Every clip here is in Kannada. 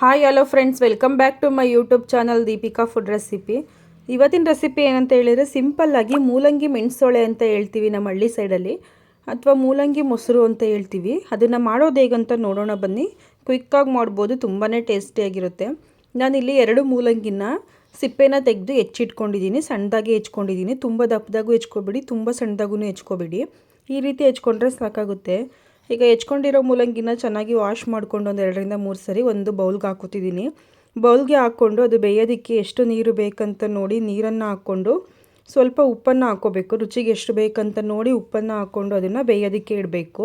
Hi hello friends, welcome back to my YouTube channel Deepika food recipe. ಇವತ್ತಿನ ರೆಸಿಪಿ ಏನಂತ ಹೇಳಿದರೆ ಸಿಂಪಲ್ಲಾಗಿ ಮೂಲಂಗಿ ಮೆಣಸೊಳೆ ಅಂತ ಹೇಳ್ತೀವಿ ನಮ್ಮ ಹಳ್ಳಿ ಸೈಡಲ್ಲಿ, ಅಥವಾ ಮೂಲಂಗಿ ಮೊಸರು ಅಂತ ಹೇಳ್ತೀವಿ. ಅದನ್ನು ಮಾಡೋದು ಹೇಗಂತ ನೋಡೋಣ ಬನ್ನಿ. ಕ್ವಿಕ್ಕಾಗಿ ಮಾಡ್ಬೋದು, ತುಂಬಾ ಟೇಸ್ಟಿಯಾಗಿರುತ್ತೆ. ನಾನಿಲ್ಲಿ 2 ಮೂಲಂಗಿನ ಸಿಪ್ಪೆನ ತೆಗೆದು ಹೆಚ್ಚಿಟ್ಕೊಂಡಿದ್ದೀನಿ, ಸಣ್ಣದಾಗಿ ಹೆಚ್ಕೊಂಡಿದ್ದೀನಿ. ತುಂಬ ದಪ್ಪದಾಗೂ ಹೆಚ್ಕೊಬೇಡಿ, ತುಂಬ ಸಣ್ಣದಾಗೂ ಹೆಚ್ಕೊಬೇಡಿ. ಈ ರೀತಿ ಹೆಚ್ಕೊಂಡ್ರೆ ಸಾಕಾಗುತ್ತೆ. ಈಗ ಹೆಚ್ಕೊಂಡಿರೋ ಮೂಲಂಗಿನ ಚೆನ್ನಾಗಿ ವಾಶ್ ಮಾಡ್ಕೊಂಡು ಒಂದು 2ರಿಂದ 3 ಸರಿ ಒಂದು ಬೌಲ್ಗೆ ಹಾಕೋತಿದ್ದೀನಿ. ಬೌಲ್ಗೆ ಹಾಕ್ಕೊಂಡು ಅದು ಬೇಯೋದಕ್ಕೆ ಎಷ್ಟು ನೀರು ಬೇಕಂತ ನೋಡಿ ನೀರನ್ನು ಹಾಕ್ಕೊಂಡು ಸ್ವಲ್ಪ ಉಪ್ಪನ್ನು ಹಾಕ್ಕೋಬೇಕು. ರುಚಿಗೆ ಎಷ್ಟು ಬೇಕಂತ ನೋಡಿ ಉಪ್ಪನ್ನು ಹಾಕ್ಕೊಂಡು ಅದನ್ನು ಬೇಯೋದಕ್ಕೆ ಇಡಬೇಕು.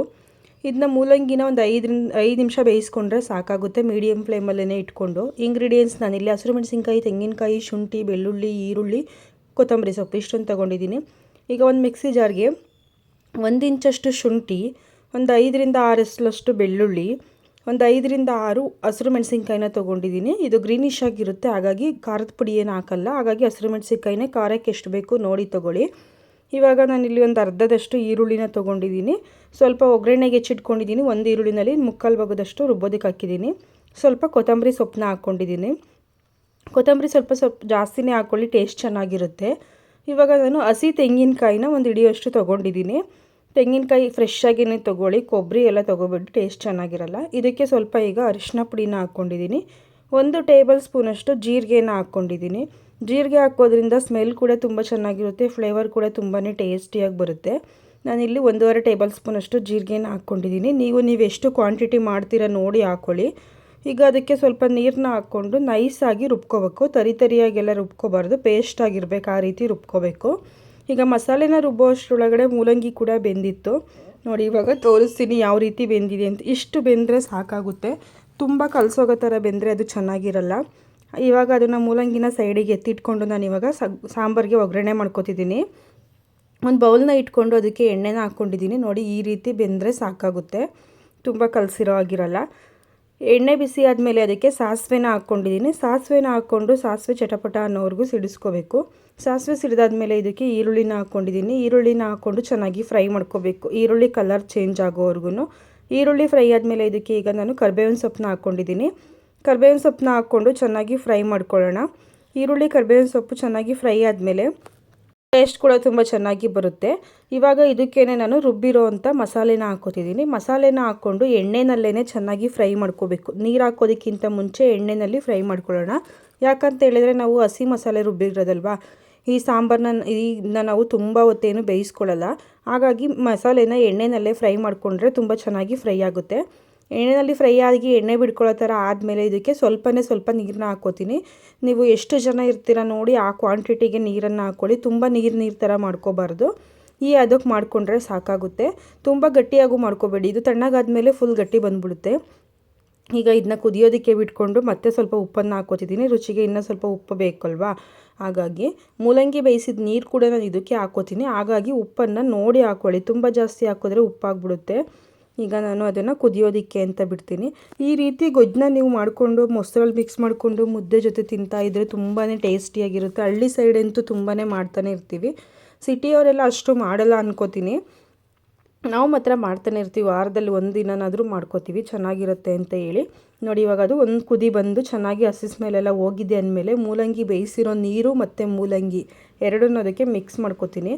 ಇದನ್ನ ಮೂಲಂಗಿನ ಒಂದು 5 ನಿಮಿಷ ಬೇಯಿಸ್ಕೊಂಡ್ರೆ ಸಾಕಾಗುತ್ತೆ, ಮೀಡಿಯಮ್ ಫ್ಲೇಮಲ್ಲೇ ಇಟ್ಕೊಂಡು. ಇಂಗ್ರೀಡಿಯೆಂಟ್ಸ್ ನಾನಿಲ್ಲಿ ಹಸಿರು ಮೆಣಸಿನ್ಕಾಯಿ, ತೆಂಗಿನಕಾಯಿ, ಶುಂಠಿ, ಬೆಳ್ಳುಳ್ಳಿ, ಈರುಳ್ಳಿ, ಕೊತ್ತಂಬರಿ ಸೊಪ್ಪು ಇಷ್ಟೊಂದು ತೊಗೊಂಡಿದ್ದೀನಿ. ಈಗ ಒಂದು ಮಿಕ್ಸಿ ಜಾರ್ಗೆ 1 ಇಂಚಷ್ಟು ಶುಂಠಿ, ಒಂದು 5ರಿಂದ 6 ಬೆಳ್ಳುಳ್ಳಿ, ಒಂದು 5ರಿಂದ 6 ಹಸಿರು ಮೆಣಸಿನ್ಕಾಯಿನ ತೊಗೊಂಡಿದ್ದೀನಿ. ಇದು ಗ್ರೀನಿಶ್ ಆಗಿರುತ್ತೆ, ಹಾಗಾಗಿ ಖಾರದ ಪುಡಿ ಏನು ಹಾಕಲ್ಲ. ಹಾಗಾಗಿ ಹಸಿರು ಮೆಣಸಿನ್ಕಾಯಿನೇ ಖಾರಕ್ಕೆ ಎಷ್ಟು ಬೇಕು ನೋಡಿ ತೊಗೊಳ್ಳಿ. ಇವಾಗ ನಾನಿಲ್ಲಿ ಒಂದು ಅರ್ಧದಷ್ಟು ಈರುಳ್ಳಿನ ತೊಗೊಂಡಿದ್ದೀನಿ. ಸ್ವಲ್ಪ ಒಗ್ಗರಣೆಗೆ ಹೆಚ್ಚಿಟ್ಕೊಂಡಿದ್ದೀನಿ. ಒಂದು ಈರುಳ್ಳಿನಲ್ಲಿ 3/4 ಭಾಗದಷ್ಟು ರುಬ್ಬೋದಕ್ಕೆ ಹಾಕಿದ್ದೀನಿ. ಸ್ವಲ್ಪ ಕೊತ್ತಂಬರಿ ಸೊಪ್ಪನ್ನ ಹಾಕ್ಕೊಂಡಿದ್ದೀನಿ. ಕೊತ್ತಂಬರಿ ಸ್ವಲ್ಪ ಜಾಸ್ತಿನೇ ಹಾಕ್ಕೊಳ್ಳಿ, ಟೇಸ್ಟ್ ಚೆನ್ನಾಗಿರುತ್ತೆ. ಇವಾಗ ನಾನು ಹಸಿ ತೆಂಗಿನಕಾಯಿನ ಒಂದು ಹಿಡಿಯೋಷ್ಟು ತೊಗೊಂಡಿದ್ದೀನಿ. ತೆಂಗಿನಕಾಯಿ ಫ್ರೆಶ್ ಆಗಿನೇ ತೊಗೊಳ್ಳಿ, ಕೊಬ್ಬರಿ ಎಲ್ಲ ತೊಗೋಬೇಡಿ, ಟೇಸ್ಟ್ ಚೆನ್ನಾಗಿರಲ್ಲ. ಇದಕ್ಕೆ ಸ್ವಲ್ಪ ಈಗ ಅರಿಶಿನ ಪುಡಿನ ಹಾಕ್ಕೊಂಡಿದ್ದೀನಿ. 1 ಟೇಬಲ್ ಸ್ಪೂನಷ್ಟು ಜೀರಿಗೆನ ಹಾಕ್ಕೊಂಡಿದ್ದೀನಿ. ಜೀರಿಗೆ ಹಾಕೋದ್ರಿಂದ ಸ್ಮೆಲ್ ಕೂಡ ತುಂಬ ಚೆನ್ನಾಗಿರುತ್ತೆ, ಫ್ಲೇವರ್ ಕೂಡ ತುಂಬಾ ಟೇಸ್ಟಿಯಾಗಿ ಬರುತ್ತೆ. ನಾನಿಲ್ಲಿ 1.5 ಟೇಬಲ್ ಸ್ಪೂನಷ್ಟು ಜೀರಿಗೆನ ಹಾಕ್ಕೊಂಡಿದ್ದೀನಿ. ನೀವು ಎಷ್ಟು ಕ್ವಾಂಟಿಟಿ ಮಾಡ್ತೀರಾ ನೋಡಿ ಹಾಕ್ಕೊಳ್ಳಿ. ಈಗ ಅದಕ್ಕೆ ಸ್ವಲ್ಪ ನೀರನ್ನ ಹಾಕ್ಕೊಂಡು ನೈಸಾಗಿ ರುಬ್ಕೋಬೇಕು. ತರಿಯಾಗೆಲ್ಲ ರುಬ್ಕೋಬಾರ್ದು, ಪೇಸ್ಟ್ ಆಗಿರ್ಬೇಕು, ಆ ರೀತಿ ರುಬ್ಕೋಬೇಕು. ಈಗ ಮಸಾಲೆನ ರುಬ್ಬೋ ಅಷ್ಟರೊಳಗಡೆ ಮೂಲಂಗಿ ಕೂಡ ಬೆಂದಿತ್ತು ನೋಡಿ. ಇವಾಗ ತೋರಿಸ್ತೀನಿ ಯಾವ ರೀತಿ ಬೆಂದಿದೆ ಅಂತ. ಇಷ್ಟು ಬೆಂದರೆ ಸಾಕಾಗುತ್ತೆ, ತುಂಬ ಕಲಸೋಗೋ ಥರ ಬೆಂದರೆ ಅದು ಚೆನ್ನಾಗಿರಲ್ಲ. ಇವಾಗ ಅದನ್ನು ಮೂಲಂಗಿನ ಸೈಡಿಗೆ ಎತ್ತಿಟ್ಕೊಂಡು ನಾನು ಇವಾಗ ಸಾಂಬಾರಿಗೆ ಒಗ್ಗರಣೆ ಮಾಡ್ಕೊತಿದ್ದೀನಿ. ಒಂದು ಬೌಲ್ನ ಇಟ್ಕೊಂಡು ಅದಕ್ಕೆ ಎಣ್ಣೆನ ಹಾಕ್ಕೊಂಡಿದ್ದೀನಿ ನೋಡಿ. ಈ ರೀತಿ ಬೆಂದರೆ ಸಾಕಾಗುತ್ತೆ, ತುಂಬ ಕಲಸಿರೋ ಆಗಿರಲ್ಲ. ಎಣ್ಣೆ ಬಿಸಿ ಆದಮೇಲೆ ಅದಕ್ಕೆ ಸಾಸಿವೆನ ಹಾಕ್ಕೊಂಡಿದ್ದೀನಿ. ಸಾಸಿವೆನ ಹಾಕ್ಕೊಂಡು ಸಾಸಿವೆ ಚಟಪಟ ಅನ್ನೋವರೆಗೂ ಸಿಡಿಸ್ಕೋಬೇಕು. ಸಾಸಿವೆ ಸಿಡಿದಾದ್ಮೇಲೆ ಇದಕ್ಕೆ ಈರುಳ್ಳಿನ ಹಾಕ್ಕೊಂಡಿದ್ದೀನಿ. ಈರುಳ್ಳಿನ ಹಾಕ್ಕೊಂಡು ಚೆನ್ನಾಗಿ ಫ್ರೈ ಮಾಡ್ಕೋಬೇಕು, ಈರುಳ್ಳಿ ಕಲರ್ ಚೇಂಜ್ ಆಗೋವರೆಗೂ. ಈರುಳ್ಳಿ ಫ್ರೈ ಆದಮೇಲೆ ಇದಕ್ಕೆ ಈಗ ನಾನು ಕರಿಬೇವಿನ ಸೊಪ್ಪನ್ನ ಹಾಕ್ಕೊಂಡಿದ್ದೀನಿ. ಕರಿಬೇವಿನ ಸೊಪ್ಪನ್ನ ಹಾಕ್ಕೊಂಡು ಚೆನ್ನಾಗಿ ಫ್ರೈ ಮಾಡ್ಕೊಳ್ಳೋಣ. ಈರುಳ್ಳಿ ಕರಿಬೇವಿನ ಸೊಪ್ಪು ಚೆನ್ನಾಗಿ ಫ್ರೈ ಆದಮೇಲೆ ಟೇಸ್ಟ್ ಕೂಡ ತುಂಬ ಚೆನ್ನಾಗಿ ಬರುತ್ತೆ. ಇವಾಗ ಇದಕ್ಕೇನೆ ನಾನು ರುಬ್ಬಿರೋ ಅಂಥ ಮಸಾಲೆನ ಹಾಕ್ಕೋತಿದ್ದೀನಿ. ಮಸಾಲೆನ ಹಾಕ್ಕೊಂಡು ಎಣ್ಣೆನಲ್ಲೇ ಚೆನ್ನಾಗಿ ಫ್ರೈ ಮಾಡ್ಕೋಬೇಕು. ನೀರು ಹಾಕೋದಕ್ಕಿಂತ ಮುಂಚೆ ಎಣ್ಣೆಯಲ್ಲಿ ಫ್ರೈ ಮಾಡ್ಕೊಳ್ಳೋಣ. ಯಾಕಂತ ಹೇಳಿದರೆ ನಾವು ಹಸಿ ಮಸಾಲೆ ರುಬ್ಬಿರೋದಲ್ವ, ಈ ಸಾಂಬಾರನ್ನ ನಾವು ತುಂಬ ಹೊತ್ತೇನು ಬೇಯಿಸ್ಕೊಳ್ಳಲ್ಲ. ಹಾಗಾಗಿ ಮಸಾಲೆನ ಎಣ್ಣೆನಲ್ಲೇ ಫ್ರೈ ಮಾಡಿಕೊಂಡ್ರೆ ತುಂಬ ಚೆನ್ನಾಗಿ ಫ್ರೈ ಆಗುತ್ತೆ. ಎಣ್ಣೆಯಲ್ಲಿ ಫ್ರೈ ಆಗಿ ಎಣ್ಣೆ ಬಿಡ್ಕೊಳ್ಳೋ ಥರ ಆದಮೇಲೆ ಇದಕ್ಕೆ ಸ್ವಲ್ಪ ನೀರನ್ನ ಹಾಕ್ಕೋತೀನಿ. ನೀವು ಎಷ್ಟು ಜನ ಇರ್ತೀರ ನೋಡಿ ಆ ಕ್ವಾಂಟಿಟಿಗೆ ನೀರನ್ನು ಹಾಕ್ಕೊಳ್ಳಿ. ತುಂಬ ನೀರು ಥರ ಮಾಡ್ಕೋಬಾರ್ದು, ಅದಕ್ಕೆ ಮಾಡಿಕೊಂಡ್ರೆ ಸಾಕಾಗುತ್ತೆ. ತುಂಬ ಗಟ್ಟಿಯಾಗೂ ಮಾಡ್ಕೋಬೇಡಿ, ಇದು ತಣ್ಣಗಾದ್ಮೇಲೆ ಫುಲ್ ಗಟ್ಟಿ ಬಂದುಬಿಡುತ್ತೆ. ಈಗ ಇದನ್ನ ಕುದಿಯೋದಕ್ಕೆ ಬಿಟ್ಕೊಂಡು ಮತ್ತೆ ಸ್ವಲ್ಪ ಉಪ್ಪನ್ನು ಹಾಕ್ಕೋತಿದ್ದೀನಿ. ರುಚಿಗೆ ಇನ್ನೂ ಸ್ವಲ್ಪ ಉಪ್ಪು ಬೇಕಲ್ವಾ, ಹಾಗಾಗಿ ಮೂಲಂಗಿ ಬೇಯಿಸಿದ ನೀರು ಕೂಡ ನಾನು ಇದಕ್ಕೆ ಹಾಕ್ಕೋತೀನಿ. ಹಾಗಾಗಿ ಉಪ್ಪನ್ನು ನೋಡಿ ಹಾಕ್ಕೊಳ್ಳಿ, ತುಂಬ ಜಾಸ್ತಿ ಹಾಕಿದ್ರೆ ಉಪ್ಪಾಗ್ಬಿಡುತ್ತೆ. ಈಗ ನಾನು ಅದನ್ನು ಕುದಿಯೋದಕ್ಕೆ ಅಂತ ಬಿಡ್ತೀನಿ. ಈ ರೀತಿ ಗೊಜ್ಜನ್ನ ನೀವು ಮಾಡಿಕೊಂಡು ಮೊಸರಲ್ಲಿ ಮಿಕ್ಸ್ ಮಾಡಿಕೊಂಡು ಮುದ್ದೆ ಜೊತೆ ತಿಂತಾಯಿದ್ರೆ ತುಂಬಾ ಟೇಸ್ಟಿಯಾಗಿರುತ್ತೆ. ಹಳ್ಳಿ ಸೈಡಂತೂ ತುಂಬಾ ಮಾಡ್ತಾನೆ ಇರ್ತೀವಿ, ಸಿಟಿಯವರೆಲ್ಲ ಅಷ್ಟು ಮಾಡಲ್ಲ ಅನ್ಕೋತೀನಿ. ನಾವು ಮಾತ್ರ ಮಾಡ್ತಾನೆ ಇರ್ತೀವಿ, ವಾರದಲ್ಲಿ 1 ದಿನನಾದರೂ ಮಾಡ್ಕೋತೀವಿ, ಚೆನ್ನಾಗಿರುತ್ತೆ ಅಂತ ಹೇಳಿ ನೋಡಿ. ಇವಾಗ ಅದು ಒಂದು ಕುದಿ ಬಂದು ಚೆನ್ನಾಗಿ ಹಸಿ ಸ್ಮೆಲ್ಲೆಲ್ಲ ಹೋಗಿದೆ ಅಂದಮೇಲೆ ಮೂಲಂಗಿ ಬೇಯಿಸಿರೋ ನೀರು ಮತ್ತು ಮೂಲಂಗಿ ಎರಡನ್ನೂ ಅದಕ್ಕೆ ಮಿಕ್ಸ್ ಮಾಡ್ಕೋತೀನಿ.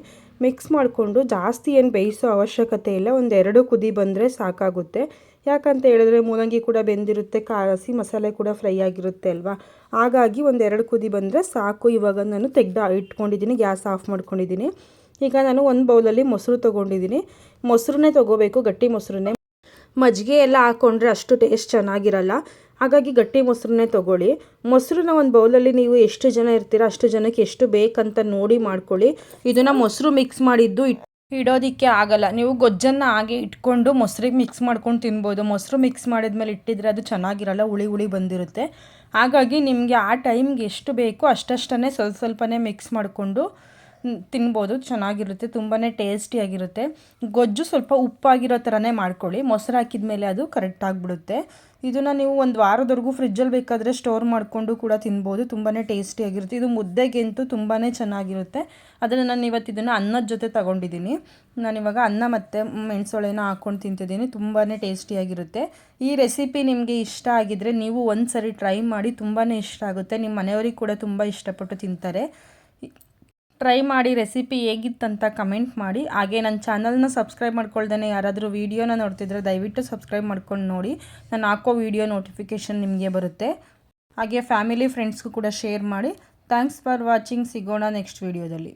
ಮಿಕ್ಸ್ ಮಾಡಿಕೊಂಡು ಜಾಸ್ತಿ ಏನು ಬೇಯಿಸೋ ಅವಶ್ಯಕತೆ ಇಲ್ಲ, ಒಂದು 2 ಕುದಿ ಬಂದರೆ ಸಾಕಾಗುತ್ತೆ. ಯಾಕಂತ ಹೇಳಿದ್ರೆ ಮೂಲಂಗಿ ಕೂಡ ಬೆಂದಿರುತ್ತೆ, ಹಸಿ ಮಸಾಲೆ ಕೂಡ ಫ್ರೈ ಆಗಿರುತ್ತೆ ಅಲ್ವಾ, ಹಾಗಾಗಿ ಒಂದು 2 ಕುದಿ ಬಂದರೆ ಸಾಕು. ಇವಾಗ ನಾನು ಇಟ್ಕೊಂಡಿದ್ದೀನಿ, ಗ್ಯಾಸ್ ಆಫ್ ಮಾಡ್ಕೊಂಡಿದ್ದೀನಿ. ಈಗ ನಾನು ಒಂದು ಬೌಲಲ್ಲಿ ಮೊಸರು ತೊಗೊಂಡಿದ್ದೀನಿ. ಮೊಸರನ್ನೇ ತೊಗೋಬೇಕು, ಗಟ್ಟಿ ಮೊಸರನ್ನೇ. ಮಜ್ಜಿಗೆ ಎಲ್ಲ ಹಾಕ್ಕೊಂಡ್ರೆ ಅಷ್ಟು ಟೇಸ್ಟ್ ಚೆನ್ನಾಗಿರಲ್ಲ, ಹಾಗಾಗಿ ಗಟ್ಟಿ ಮೊಸರನ್ನೇ ತೊಗೊಳ್ಳಿ. ಮೊಸರನ್ನ ಒಂದು ಬೌಲಲ್ಲಿ ನೀವು ಎಷ್ಟು ಜನ ಇರ್ತೀರ ಅಷ್ಟು ಜನಕ್ಕೆ ಎಷ್ಟು ಬೇಕಂತ ನೋಡಿ ಮಾಡ್ಕೊಳ್ಳಿ. ಇದನ್ನು ಮೊಸರು ಮಿಕ್ಸ್ ಮಾಡಿದ್ದು ಇಡೋದಕ್ಕೆ ಆಗಲ್ಲ, ನೀವು ಗೊಜ್ಜನ್ನು ಹಾಗೆ ಇಟ್ಕೊಂಡು ಮೊಸರಿಗೆ ಮಿಕ್ಸ್ ಮಾಡ್ಕೊಂಡು ತಿನ್ಬೋದು. ಮೊಸರು ಮಿಕ್ಸ್ ಮಾಡಿದ್ಮೇಲೆ ಇಟ್ಟಿದ್ರೆ ಅದು ಚೆನ್ನಾಗಿರಲ್ಲ, ಹುಳಿ ಬಂದಿರುತ್ತೆ. ಹಾಗಾಗಿ ನಿಮಗೆ ಆ ಟೈಮ್ಗೆ ಎಷ್ಟು ಬೇಕೋ ಅಷ್ಟಷ್ಟನ್ನೇ ಸ್ವಲ್ಪನೇ ಮಿಕ್ಸ್ ಮಾಡಿಕೊಂಡು ತಿನ್ಬೋದು, ಚೆನ್ನಾಗಿರುತ್ತೆ, ತುಂಬಾ ಟೇಸ್ಟಿಯಾಗಿರುತ್ತೆ. ಗೊಜ್ಜು ಸ್ವಲ್ಪ ಉಪ್ಪಾಗಿರೋ ಥರನೇ ಮಾಡ್ಕೊಳ್ಳಿ, ಮೊಸರು ಹಾಕಿದ ಮೇಲೆ ಅದು ಕರೆಕ್ಟ್ ಆಗಿಬಿಡುತ್ತೆ. ಇದನ್ನು ನೀವು ಒಂದು ವಾರದವರೆಗೂ ಫ್ರಿಜ್ಜಲ್ಲಿ ಬೇಕಾದರೆ ಸ್ಟೋರ್ ಮಾಡಿಕೊಂಡು ಕೂಡ ತಿನ್ಬೋದು, ತುಂಬಾ ಟೇಸ್ಟಿಯಾಗಿರುತ್ತೆ. ಇದು ಮುದ್ದೆಗಂತೂ ತುಂಬಾ ಚೆನ್ನಾಗಿರುತ್ತೆ. ಅದನ್ನು ನಾನು ಇವತ್ತು ಇದನ್ನು ಅನ್ನದ ಜೊತೆ ತೊಗೊಂಡಿದ್ದೀನಿ. ನಾನಿವಾಗ ಅನ್ನ ಮತ್ತು ಮೆಣಸೊಳೆನ ಹಾಕ್ಕೊಂಡು ತಿಂತಿದ್ದೀನಿ, ತುಂಬಾ ಟೇಸ್ಟಿಯಾಗಿರುತ್ತೆ. ಈ ರೆಸಿಪಿ ನಿಮಗೆ ಇಷ್ಟ ಆಗಿದ್ದರೆ ನೀವು ಒಂದು ಸರಿ ಟ್ರೈ ಮಾಡಿ, ತುಂಬಾ ಇಷ್ಟ ಆಗುತ್ತೆ. ನಿಮ್ಮ ಮನೆಯವ್ರಿಗೆ ಕೂಡ ತುಂಬ ಇಷ್ಟಪಟ್ಟು ತಿಂತಾರೆ. ಟ್ರೈ ಮಾಡಿ, ರೆಸಿಪಿ ಹೇಗಿತ್ತಂತ ಕಮೆಂಟ್ ಮಾಡಿ. ಹಾಗೆ ನನ್ನ ಚಾನಲ್ನ ಸಬ್ಸ್ಕ್ರೈಬ್ ಮಾಡ್ಕೊಳ್ದೇ ಯಾರಾದರೂ ವೀಡಿಯೋನ ನೋಡ್ತಿದ್ರೆ ದಯವಿಟ್ಟು ಸಬ್ಸ್ಕ್ರೈಬ್ ಮಾಡ್ಕೊಂಡು ನೋಡಿ. ನಾನು ಹಾಕೋ ವೀಡಿಯೋ ನೋಟಿಫಿಕೇಷನ್ ನಿಮಗೆ ಬರುತ್ತೆ. ಹಾಗೆ ಫ್ಯಾಮಿಲಿ ಫ್ರೆಂಡ್ಸ್ಗೂ ಕೂಡ ಶೇರ್ ಮಾಡಿ. Thanks for watching. ಸಿಗೋಣ ನೆಕ್ಸ್ಟ್ ವೀಡಿಯೋದಲ್ಲಿ.